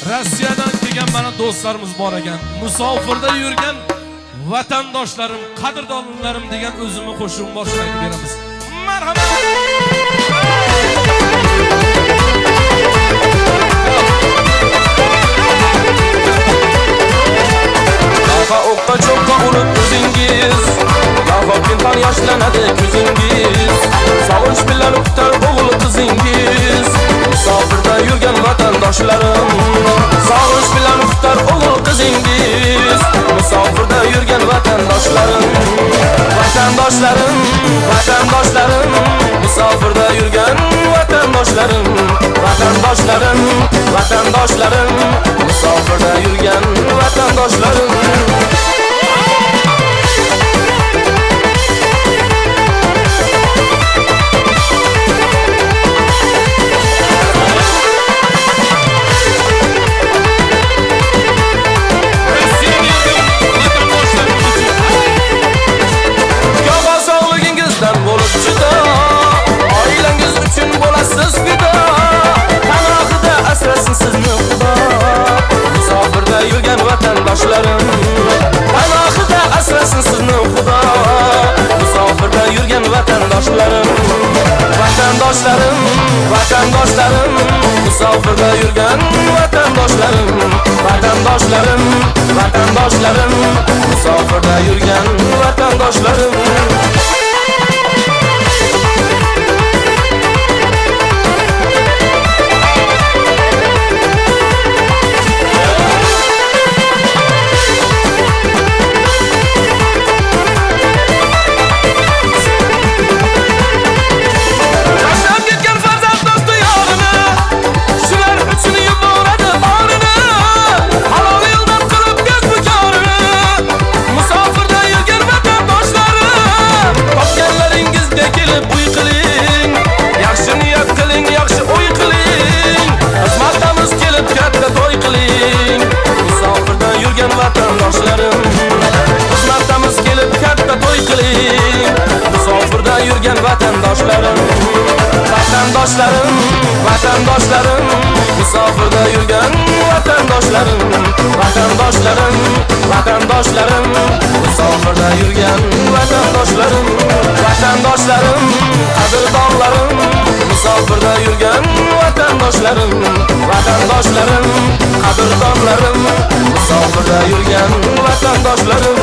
Rossiyadan kelgan mana do'stlarimiz bor ekan. Musofirda yurgan vatandoshlarim, qadrdonlarim degan o'zimni qo'shig'im boshlaydi beramiz. Marhamat. O'qqa cho'qqa urib o'zingiz, yog'o pinhon yoshlanadi ko'zingiz. Sog'inch bilan kutar o'g'il qizingiz, musofirda yurgan vatandoshlarim. Sog'inch bilan kutar o'g'il qizingiz, musofirda yurgan vatandoshlarim. Vatandoshlarim, vatandoshlarim, musofirda yurgan vatandoshlarim. Vatandoshlarim, vatandoshlarim, musofirda yurgan vatandoshlarim. Oilangiz uchun bo'lasiz fido, panohida asrasin sizni Xudo. Musofirda yurgan vatandoshlarim, panohida asrasin sizni Xudo. Musofirda yurgan vatandoshlarim, vatandoshlarim, vatandoshlarim, musofirda yurgan vatandoshlarim, vatandoshlarim, vatandoshlarim, musofirda yurgan vatandoshlarim. Xizmatdamiz kelib katta to'y qiling. Musofirda yurgan vatandoshlarim, vatandoshlarim, vatandoshlarim, musofirda yurgan vatandoshlarim, vatandoshlarim, vatandoshlarim, musofirda yurgan vatandoshlarim, vatandoshlarim, qadrdonlarim, musofirda yurgan vatandoshlarim, vatandoshlarim, qadrdonlarim, musofirda yurgan vatandoshlarim.